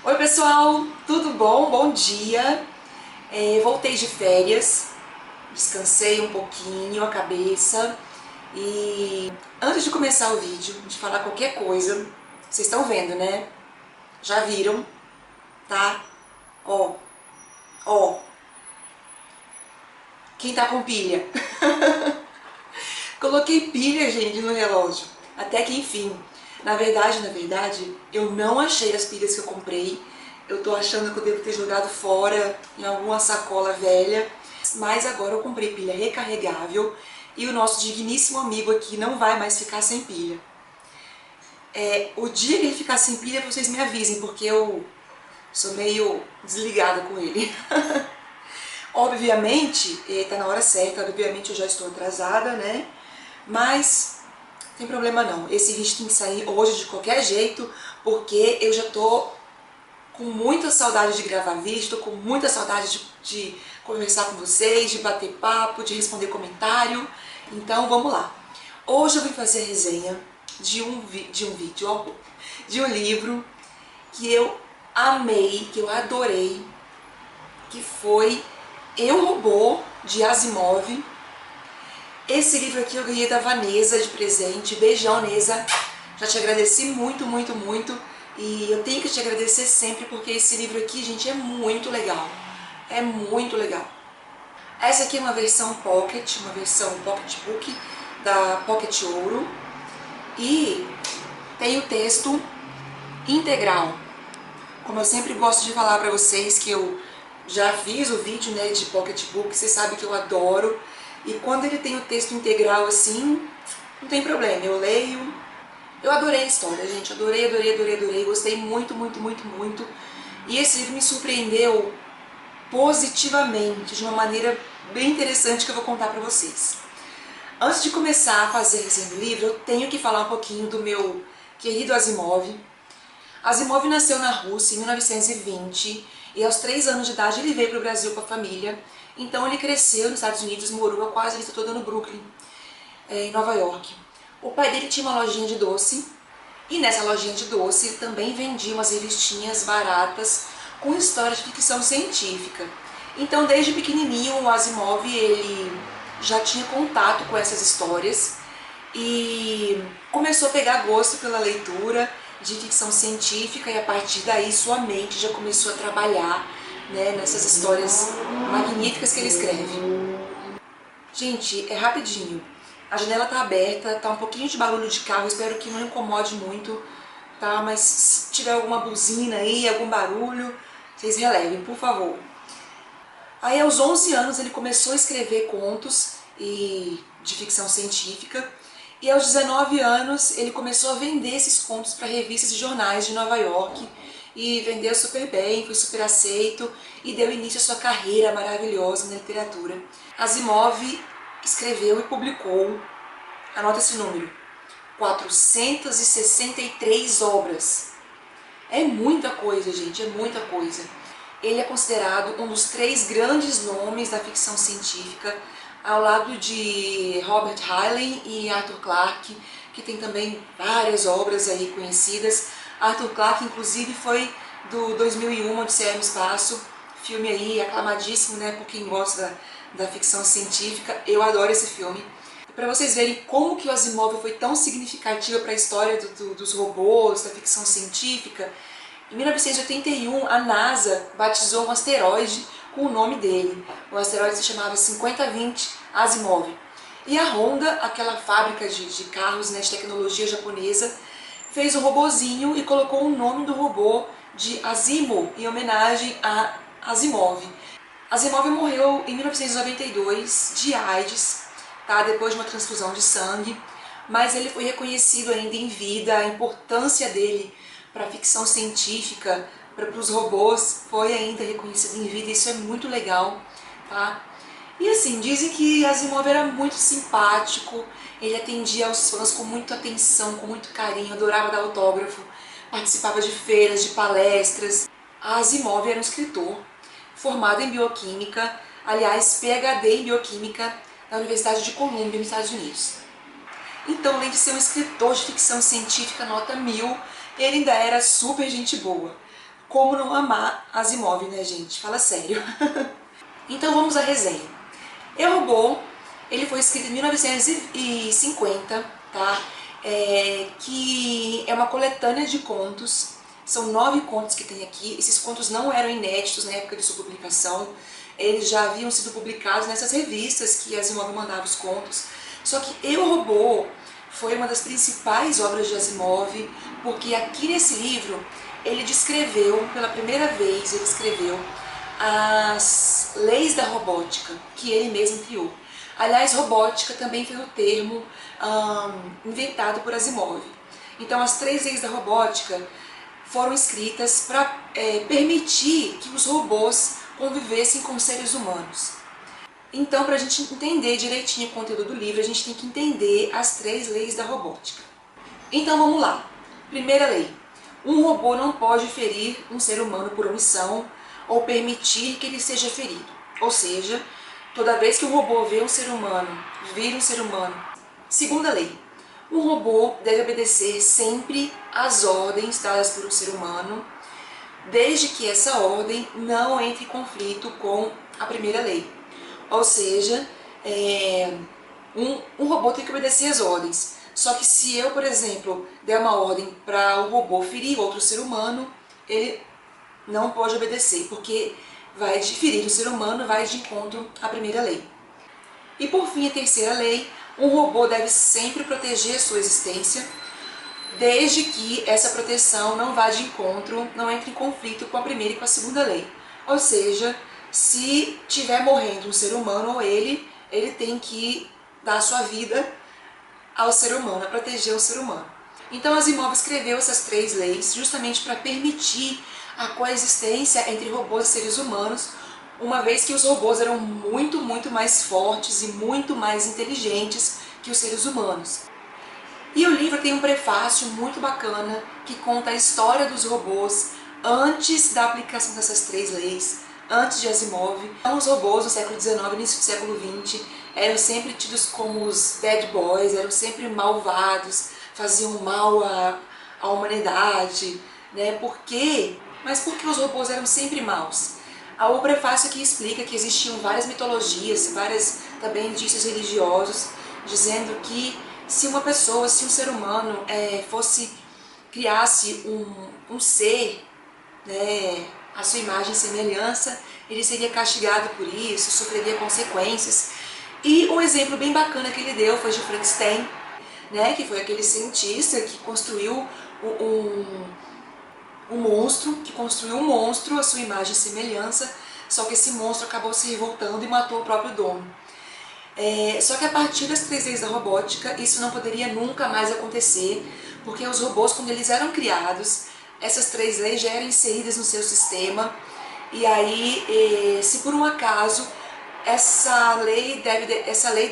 Oi pessoal, tudo bom? Bom dia! Voltei de férias, descansei um pouquinho a cabeça e antes de começar o vídeo, de falar qualquer coisa, vocês estão vendo, né? Já viram, tá? Ó, ó, quem tá com pilha? Coloquei pilha, gente, no relógio, até que enfim. Na verdade, eu não achei as pilhas que eu comprei. Eu tô achando que eu devo ter jogado fora em alguma sacola velha. Mas agora eu comprei pilha recarregável e o nosso digníssimo amigo aqui não vai mais ficar sem pilha. O dia que ele ficar sem pilha, vocês me avisem, porque eu sou meio desligada com ele. Obviamente, tá na hora certa, obviamente eu já estou atrasada, né? Mas não tem problema não, esse vídeo tem que sair hoje de qualquer jeito, porque eu já tô com muita saudade de gravar vídeo, tô com muita saudade de conversar com vocês, de bater papo, de responder comentário. Então vamos lá. Hoje eu vim fazer a resenha de de um livro que eu amei, que eu adorei, que foi Eu, Robô, de Asimov. Esse livro aqui eu ganhei da Vanessa de presente. Beijão, Nesa. Já te agradeci muito, muito, muito. E eu tenho que te agradecer sempre porque esse livro aqui, gente, é muito legal. É muito legal. Essa aqui é uma versão Pocket, uma versão Pocketbook da Pocket Ouro. E tem o texto integral. Como eu sempre gosto de falar pra vocês que eu já fiz o vídeo, né, de Pocketbook, vocês sabem que eu adoro. E quando ele tem o texto integral assim, não tem problema, eu leio. Eu adorei a história, gente, adorei, adorei, adorei, adorei, gostei muito, muito, muito, muito. E esse livro me surpreendeu positivamente, de uma maneira bem interessante que eu vou contar pra vocês. Antes de começar a fazer a resenha do livro, eu tenho que falar um pouquinho do meu querido Asimov. Asimov nasceu na Rússia em 1920 e aos 3 anos de idade ele veio para o Brasil com a família. Então ele cresceu nos Estados Unidos, morou a quase a vida toda no Brooklyn, em Nova York. O pai dele tinha uma lojinha de doce e nessa lojinha de doce ele também vendia umas revistinhas baratas com histórias de ficção científica. Então desde pequenininho o Asimov ele já tinha contato com essas histórias e começou a pegar gosto pela leitura de ficção científica e a partir daí sua mente já começou a trabalhar, né, nessas histórias magníficas que ele escreve. Gente, é rapidinho. A janela tá aberta, tá um pouquinho de barulho de carro, espero que não incomode muito, tá? Mas se tiver alguma buzina aí, algum barulho, vocês relevem, por favor. Aí aos 11 anos ele começou a escrever contos de ficção científica e aos 19 anos ele começou a vender esses contos para revistas e jornais de Nova York e vendeu super bem, foi super aceito e deu início à sua carreira maravilhosa na literatura. Asimov escreveu e publicou, anota esse número, 463 obras. É muita coisa, gente, é muita coisa. Ele é considerado um dos 3 grandes nomes da ficção científica, ao lado de Robert Heinlein e Arthur Clarke, que tem também várias obras aí conhecidas. Arthur Clarke, inclusive, foi do 2001, Odisseia no Espaço, filme aí aclamadíssimo, né, por quem gosta da ficção científica. Eu adoro esse filme. Para vocês verem como que o Asimov foi tão significativo para a história dos robôs, da ficção científica, em 1981 a NASA batizou um asteroide com o nome dele. O asteroide se chamava 5020 Asimov. E a Honda, aquela fábrica de carros, né, de tecnologia japonesa, fez um robozinho e colocou o nome do robô de Asimo, em homenagem a Asimov. Asimov morreu em 1992 de AIDS, tá, depois de uma transfusão de sangue, mas ele foi reconhecido ainda em vida, a importância dele para a ficção científica, para os robôs, foi ainda reconhecido em vida, isso é muito legal, tá? E assim, dizem que Asimov era muito simpático, ele atendia aos fãs com muita atenção, com muito carinho, adorava dar autógrafo, participava de feiras, de palestras. Asimov era um escritor formado em bioquímica, aliás, PhD em bioquímica na Universidade de Columbia, nos Estados Unidos. Então, além de ser um escritor de ficção científica nota 1000, ele ainda era super gente boa. Como não amar Asimov, né, gente? Fala sério. Então vamos à resenha. Eu, Robô, ele foi escrito em 1950, tá? Que é uma coletânea de contos. São 9 contos que tem aqui. Esses contos não eram inéditos na época de sua publicação. Eles já haviam sido publicados nessas revistas que Asimov mandava os contos. Só que Eu, Robô foi uma das principais obras de Asimov, porque aqui nesse livro ele descreveu, pela primeira vez, ele escreveu as leis da robótica que ele mesmo criou. Aliás, robótica também foi o termo inventado por Asimov. Então, as 3 leis da robótica foram escritas para permitir que os robôs convivessem com seres humanos. Então, para a gente entender direitinho o conteúdo do livro, a gente tem que entender as 3 leis da robótica. Então, vamos lá. Primeira lei. Um robô não pode ferir um ser humano por omissão ou permitir que ele seja ferido. Ou seja, toda vez que um robô vê um ser humano, vira um ser humano. Segunda lei. Um robô deve obedecer sempre às ordens dadas por um ser humano, desde que essa ordem não entre em conflito com a primeira lei. Ou seja, um robô tem que obedecer às ordens. Só que se eu, por exemplo, der uma ordem para o robô ferir outro ser humano, ele não pode obedecer, porque vai de ferir o ser humano, vai de encontro à primeira lei. E por fim, a terceira lei, um robô deve sempre proteger a sua existência, desde que essa proteção não vá de encontro, não entre em conflito com a primeira e com a segunda lei. Ou seja, se tiver morrendo um ser humano ou ele tem que dar sua vida ao ser humano, a proteger o ser humano. Então Asimov escreveu essas 3 leis justamente para permitir a coexistência entre robôs e seres humanos, uma vez que os robôs eram muito mais fortes e muito mais inteligentes que os seres humanos. E o livro tem um prefácio muito bacana que conta a história dos robôs antes da aplicação dessas 3 leis, antes de Asimov. Então, os robôs no século XIX e início do século XX eram sempre tidos como os bad boys, eram sempre malvados, faziam mal à humanidade, né? Por quê? Mas por que os robôs eram sempre maus? O prefácio aqui explica que existiam várias mitologias, várias também indícios religiosos, dizendo que se uma pessoa, se um ser humano criasse um ser, né, a sua imagem e semelhança, ele seria castigado por isso, sofreria consequências. E um exemplo bem bacana que ele deu foi de Frankenstein, né, que foi aquele cientista que construiu um monstro, a sua imagem e semelhança, só que esse monstro acabou se revoltando e matou o próprio dono. Só que a partir das 3 leis da robótica, isso não poderia nunca mais acontecer, porque os robôs, quando eles eram criados, essas 3 leis já eram inseridas no seu sistema, e aí, se por um acaso essa lei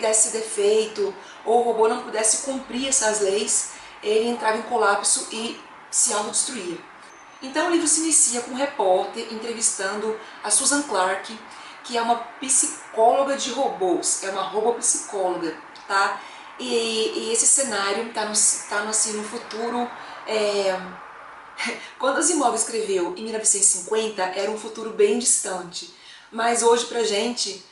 desse defeito, ou o robô não pudesse cumprir essas leis, ele entrava em colapso e se autodestruía. Então o livro se inicia com um repórter entrevistando a Susan Clark, que é uma psicóloga de robôs, é uma robopsicóloga, tá? E esse cenário tá assim, no futuro. Quando Asimov escreveu em 1950, era um futuro bem distante, mas hoje pra gente,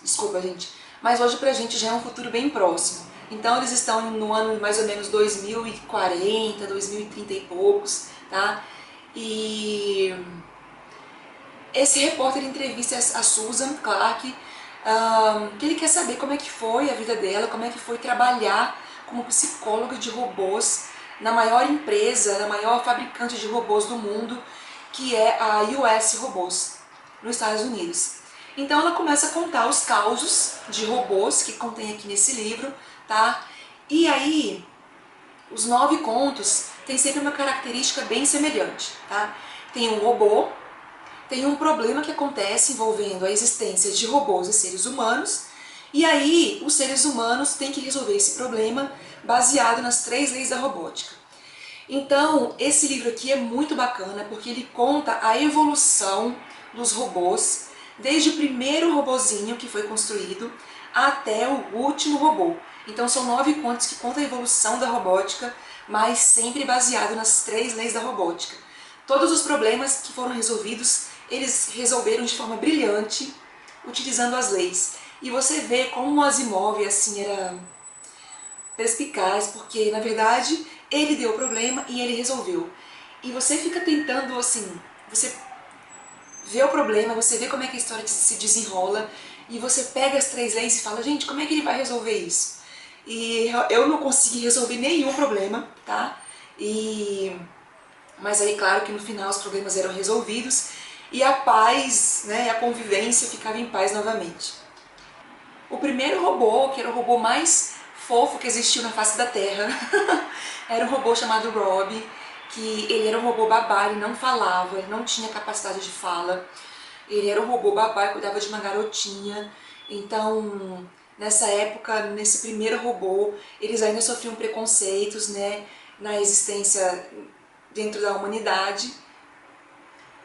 desculpa gente, mas hoje pra gente já é um futuro bem próximo. Então eles estão no ano mais ou menos 2040, 2030 e poucos, tá? E esse repórter entrevista a Susan Clark, que ele quer saber como é que foi a vida dela, como é que foi trabalhar como psicóloga de robôs na maior empresa, na maior fabricante de robôs do mundo, que é a US Robôs, nos Estados Unidos. Então ela começa a contar os causos de robôs que contém aqui nesse livro, tá? E aí, os 9 contos têm sempre uma característica bem semelhante, tá? Tem um robô, tem um problema que acontece envolvendo a existência de robôs e seres humanos, e aí os seres humanos têm que resolver esse problema baseado nas 3 leis da robótica. Então, esse livro aqui é muito bacana porque ele conta a evolução dos robôs, desde o primeiro robozinho que foi construído até o último robô. Então são 9 contos que contam a evolução da robótica, mas sempre baseado nas 3 leis da robótica. Todos os problemas que foram resolvidos, eles resolveram de forma brilhante, utilizando as leis. E você vê como o Asimov, assim, era perspicaz, porque, na verdade, ele deu o problema e ele resolveu. E você fica tentando, assim, você vê o problema, você vê como é que a história se desenrola, e você pega as 3 leis e fala, gente, como é que ele vai resolver isso? E eu não consegui resolver nenhum problema, tá? Mas aí, claro que no final os problemas eram resolvidos, e a paz, né, a convivência ficava em paz novamente. O primeiro robô, que era o robô mais fofo que existiu na face da Terra, era um robô chamado Robbie, que ele era um robô babá, ele não falava, ele não tinha capacidade de fala, ele era um robô babá e cuidava de uma garotinha. Então, nessa época, nesse primeiro robô, eles ainda sofriam preconceitos, né, na existência dentro da humanidade.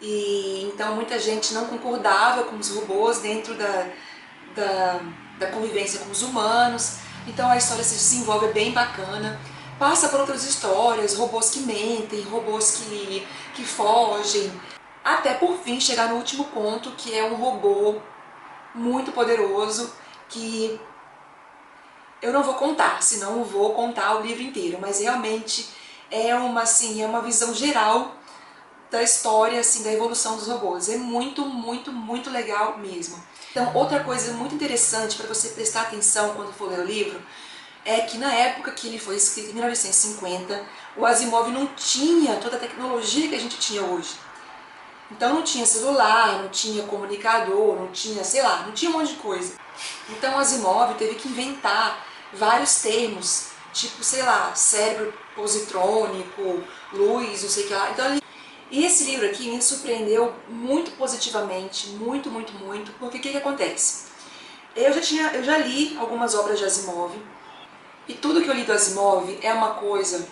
E então muita gente não concordava com os robôs dentro da convivência com os humanos. Então a história se desenvolve, é bem bacana. Passa por outras histórias, robôs que mentem, robôs que fogem, até por fim chegar no último conto, que é um robô muito poderoso, que eu não vou contar, senão eu vou contar o livro inteiro, mas realmente é uma visão geral da história, assim, da evolução dos robôs. É muito, muito, muito legal mesmo. Então, outra coisa muito interessante para você prestar atenção quando for ler o livro é que na época que ele foi escrito, em 1950, o Asimov não tinha toda a tecnologia que a gente tinha hoje. Então não tinha celular, não tinha comunicador, não tinha, sei lá, não tinha um monte de coisa. Então o Asimov teve que inventar vários termos, tipo, sei lá, cérebro positrônico, luz, não sei o que lá. Então, e esse livro aqui me surpreendeu muito positivamente, muito, muito, muito, porque o que acontece? Eu já li algumas obras de Asimov, e tudo que eu li do Asimov é uma coisa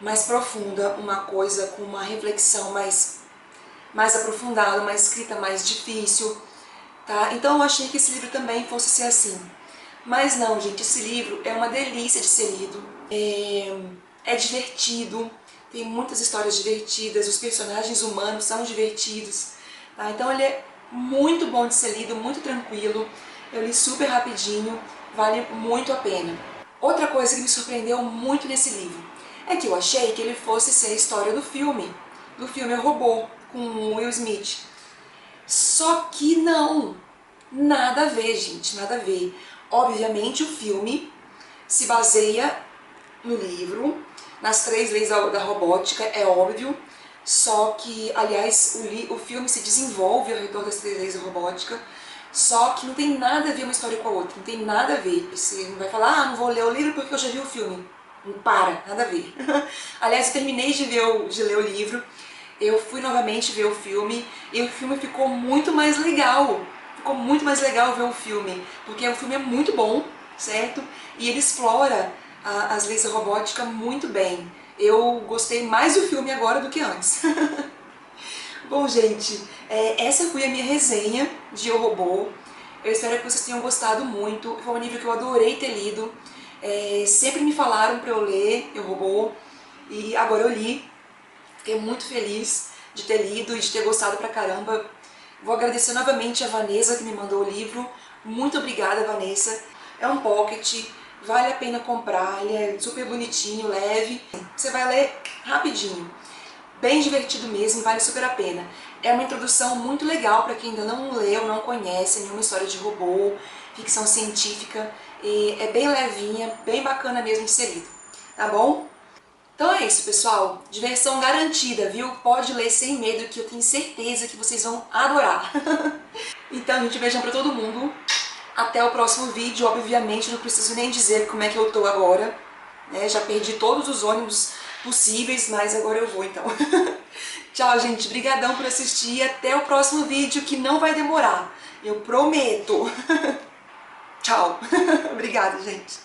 mais profunda, uma coisa com uma reflexão mais aprofundada, uma escrita mais difícil, tá? Então eu achei que esse livro também fosse ser assim. Mas não, gente, esse livro é uma delícia de ser lido, é divertido, tem muitas histórias divertidas, os personagens humanos são divertidos, tá? Então ele é muito bom de ser lido, muito tranquilo, eu li super rapidinho, vale muito a pena. Outra coisa que me surpreendeu muito nesse livro é que eu achei que ele fosse ser a história do filme O Robô, com o Will Smith. Só que não, nada a ver, gente, nada a ver. Obviamente o filme se baseia no livro, nas 3 leis da robótica, é óbvio, só que, aliás, o filme se desenvolve ao redor das 3 leis da robótica, só que não tem nada a ver uma história com a outra, não tem nada a ver. Você não vai falar, ah, não vou ler o livro porque eu já vi o filme. Não para, nada a ver. Aliás, eu terminei de ler o livro, eu fui novamente ver o filme, e o filme ficou muito mais legal. Ficou muito mais legal ver o filme, porque o filme é muito bom, certo? E ele explora as leis da robótica muito bem. Eu gostei mais do filme agora do que antes. Bom, gente, essa foi a minha resenha de O Robô. Eu espero que vocês tenham gostado muito. Foi um livro que eu adorei ter lido. Sempre me falaram para eu ler O Robô, e agora eu li. Fiquei muito feliz de ter lido e de ter gostado pra caramba. Vou agradecer novamente a Vanessa que me mandou o livro. Muito obrigada, Vanessa. É um pocket, vale a pena comprar, ele é super bonitinho, leve. Você vai ler rapidinho. Bem divertido mesmo, vale super a pena. É uma introdução muito legal para quem ainda não leu, não conhece nenhuma história de robô, ficção científica. E é bem levinha, bem bacana mesmo de ser lido. Tá bom? Então é isso, pessoal. Diversão garantida, viu? Pode ler sem medo, que eu tenho certeza que vocês vão adorar. Então, gente, beijão pra todo mundo. Até o próximo vídeo. Obviamente, não preciso nem dizer como é que eu tô agora, né? Já perdi todos os ônibus possíveis, mas agora eu vou, então. Tchau, gente. Brigadão por assistir. Até o próximo vídeo, que não vai demorar. Eu prometo. Tchau. Obrigada, gente.